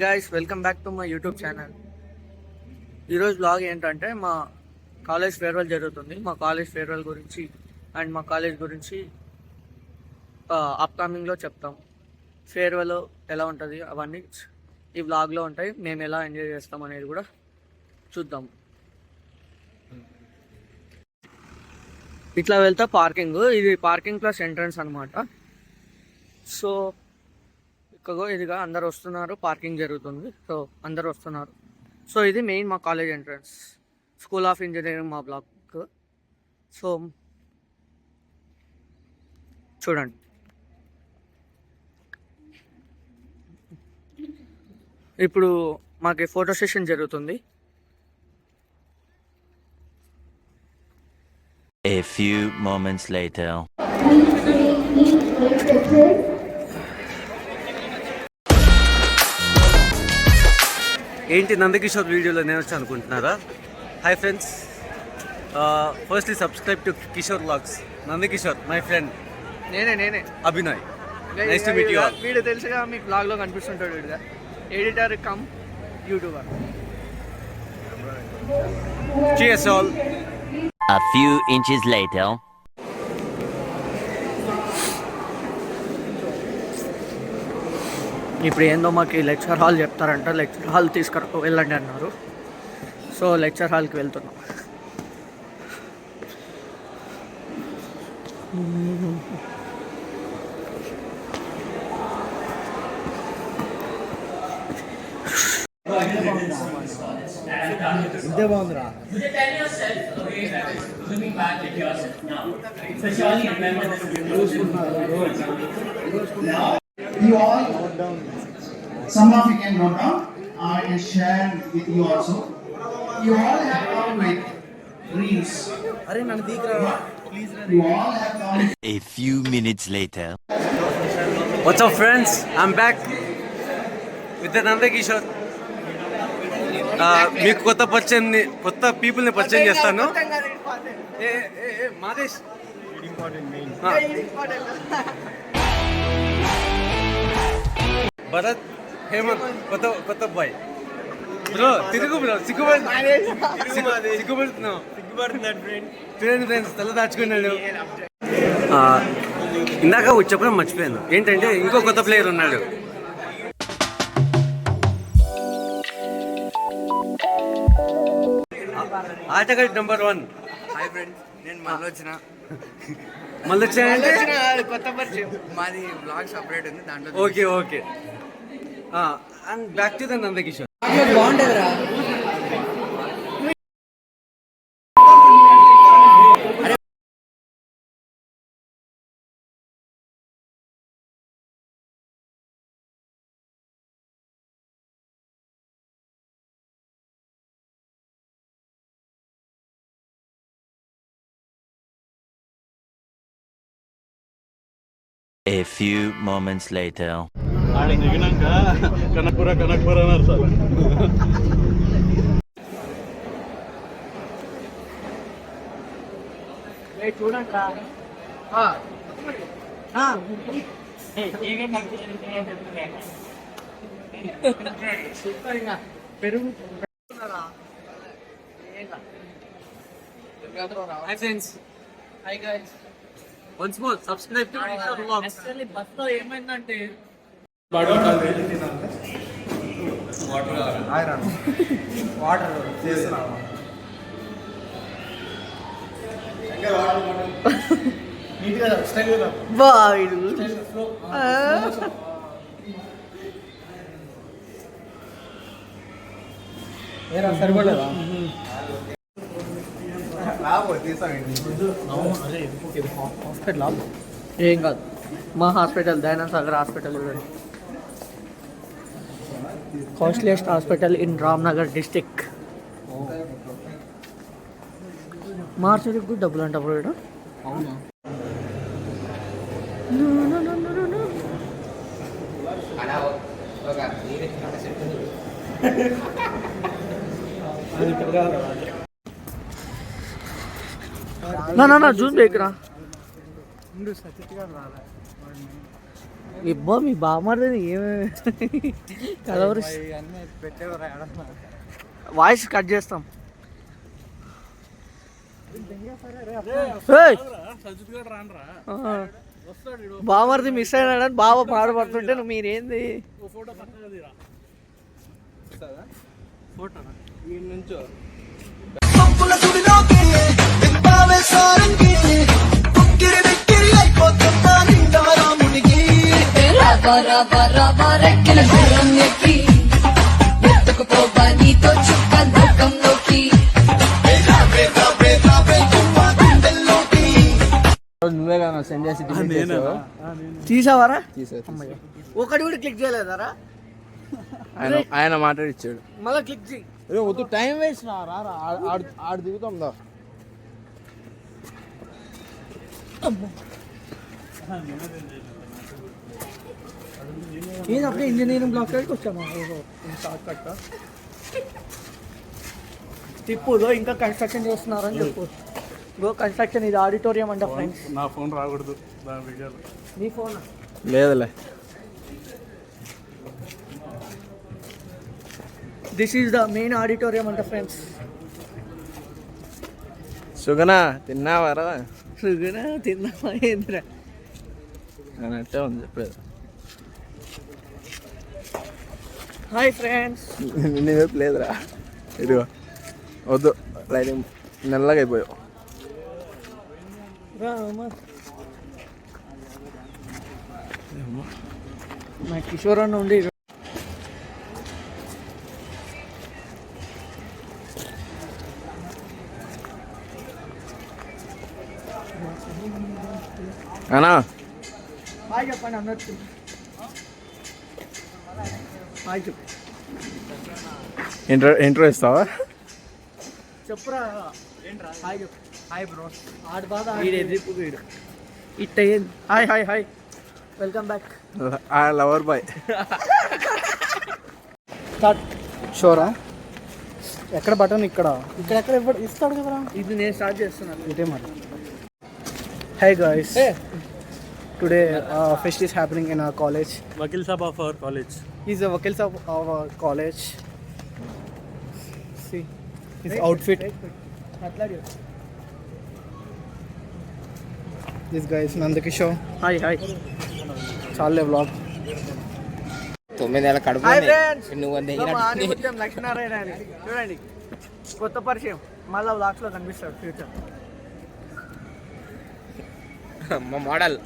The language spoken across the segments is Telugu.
Guys, welcome back to my YouTube channel. ఈరోజు బ్లాగ్ ఏంటంటే మా కాలేజ్ ఫేర్వెల్ జరుగుతుంది. మా కాలేజ్ ఫేర్వెల్ గురించి అండ్ మా కాలేజ్ గురించి అప్కమింగ్లో చెప్తాం. ఫేర్వెల్ ఎలా ఉంటుంది అవన్నీ ఈ బ్లాగ్లో ఉంటాయి. మేము ఎలా ఎంజాయ్ చేస్తాం అనేది కూడా చూద్దాం. ఇట్లా వెళ్తే పార్కింగ్, ఇది పార్కింగ్ ప్లస్ ఎంట్రన్స్ అనమాట. సో ఇదిగా అందరు వస్తున్నారు, పార్కింగ్ జరుగుతుంది. సో అందరు వస్తున్నారు. సో ఇది మెయిన్ మా college entrance, school of engineering మా బ్లాక్. సో చూడండి, ఇప్పుడు మాకు ఫోటో సెషన్ జరుగుతుంది. A few moments later. ఏంటి నందకిషోర్ వీడియోలో నేను వచ్చి అనుకుంటున్నారా? Hi friends, firstly subscribe to Kishore vlogs. Nandakishore my friend, నేనే Abhinay. Nice to meet you all. వీడు తెలుసుగా, మీకు బ్లాగ్లో కనిపిస్తుంటాడు. వీడుగా editor cum YouTuber. Cheers all. A few inches later. ఇప్పుడు ఏందో మాకు లెక్చర్ హాల్ చెప్తారంట. లెక్చర్ హాల్ వెళ్ళండి అన్నారు. సో లెక్చర్ హాల్కి వెళ్తున్నాం. ఇదే బాగుందిరా. You all note down. Some of you can note down. I can share with you also. You all have come with dreams. అరే నన్ను దీకరా please. You all have come. A few minutes later. What's up friends? I'm back with the Nandakishore. మీకు కొత్త పీపుల్ని పరిచయం చేస్తాను. మాదేశ్ భరత్, హేమంత్, కొత్త అబ్బాయి. బ్రో సిగ్గుపడుతున్నావు. చూడండి ఫ్రెండ్స్, తల దాచుకున్నాడు. ఇందాక చెప్పడం మర్చిపోయాను. ఏంటంటే ఇంకో కొత్త ప్లేయర్ ఉన్నాడు. ఆటగాడి నెంబర్ 1. హాయ్ ఫ్రెండ్స్, నేను మళ్ళీ వచ్చిన కొత్త పరిచయం. మాది బ్లాగ్ సపరేట్ ఉంది, దాంట్లో okay. And back to the Nandakishore. బాగుంటుందిరా. A few moments later. Kanakapura అన్నారు సార్. చూడండి పెరుగు. Hi friends. Hi guys. Once more, subscribe to Kishoor Vlogs. Actually బస్లో ఏమైందంటే సరిపడలేదా? హాస్పిటల్ ఏం కాదు. మా హాస్పిటల్ దయానంద్ సాగర్ హాస్పిటల్ చూడండి. Costliest hospital in Ramnagar district. మార్చరికి కూడా డబ్బులు అంట ఇప్పుడు. అవునా? నా జ్యూస్ బేకరా. ఇబ్బో మీ బామ్మర్ది ఏమి కలవరు వాయిస్ కట్ చేస్తాం. ఏయ్! బామర్ది మిస్ అయినాడని బావ పాడపడుతుంటే నువ్వు మీరేంది రెక్కల గుర్రం ఎక్కి ఎత్తుకుపోవా నీతో చుక్క దుఃఖంలోకి. నువ్వే కదా సెండ్ చేసి తీసావారా? తీసేది ఒకటి కూడా క్లిక్ చేయలేదారా? ఆయన మాట్లాడిచ్చాడు. మళ్ళీ క్లిక్ చేయి. వద్దు టైం వేస్ట్ ఆడు దిగుతాం దా. ఏది అప్పుడే ఇంజనీరింగ్ బ్లాక్ సైడ్కి వచ్చామా? షార్ట్ కట్ తిప్పులో ఇంకా కన్స్ట్రక్షన్ చేస్తున్నారని చెప్పు. గో కన్స్ట్రక్షన్, ఇది ఆడిటోరియం అంట ఫ్రెండ్స్. నా ఫోన్ రాకూడదు దాని వీడియోలో. నీ ఫోన్ లేదులే. This is the main auditorium అంట ఫ్రెండ్స్. సుగనా తిన్నావారా సుగునా తిన్నావా ఏంద్రా? అన్నట్టే ఉంది చెప్పలేదు. Hi friends. నీ వైపు లేదురా. ఇదిగో వద్దు లైటింగ్ నల్లగా అయిపోయావు. నా కిషోర్ అన్న ఉండి అనా హాయ్ చెప్పండి అందరికి. హాయ్ చెప్పు. ఇంట్రో ఇస్తావా? చెప్పురా. హాయ్ చెప్పు. Hi bro. ఆడు బాగా వీడు ఎదిరిపు వీడు ఇట్ అయ్యింది. Hi hi hi, welcome back. Lover boy. Start. షోరా ఎక్కడ బటన్? ఇక్కడ ఎక్కడ ఇవ్వడు, ఇస్తాడు కదరా. ఇది నేను స్టార్ట్ చేస్తున్నాను. ఇదే మరి. Hey guys, today fest is happening in our college. Vakil Sahab of our college. He's a Vakil of our college. See his outfit. This guy is Nandakishore. Hi hi. Chale vlog. 9 నెలల కడుపు హాయ్ ఫ్రెండ్స్. నువ్వు ఆనిముత్యం లక్ష్మీనారాయణ అని చూడండి, కొత్త పరిచయం. మళ్ళీ వ్లాగ్స్లో కనిపిస్తాడు ఫ్యూచర్. మా మోడల్.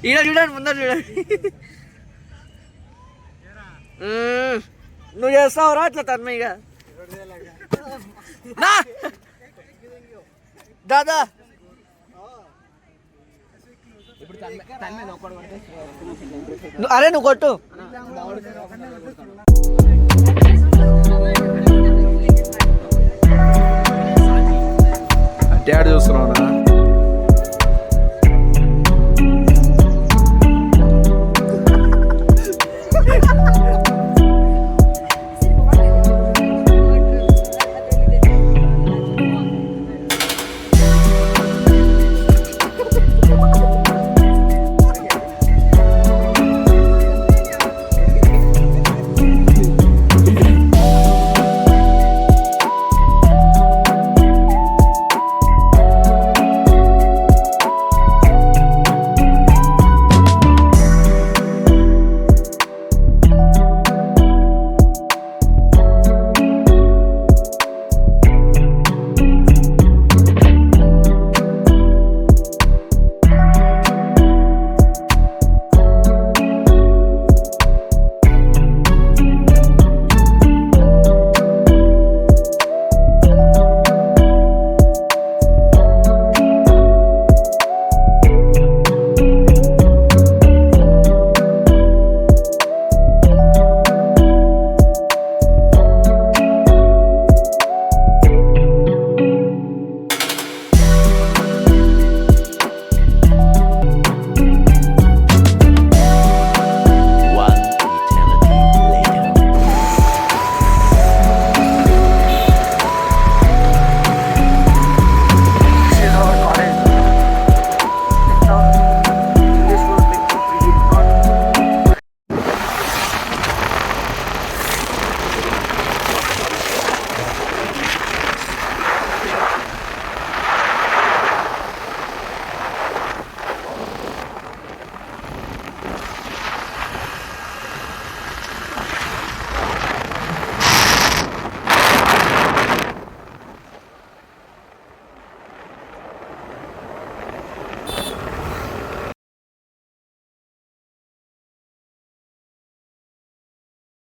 ఈడ చూడండి, ముందర చూడండి. నువ్వు చేస్తావురా అట్లా తన్మయ్యగా? దాదా అరే నువ్వు కొట్టు. అంటే ఆడు చూస్తున్నావునా?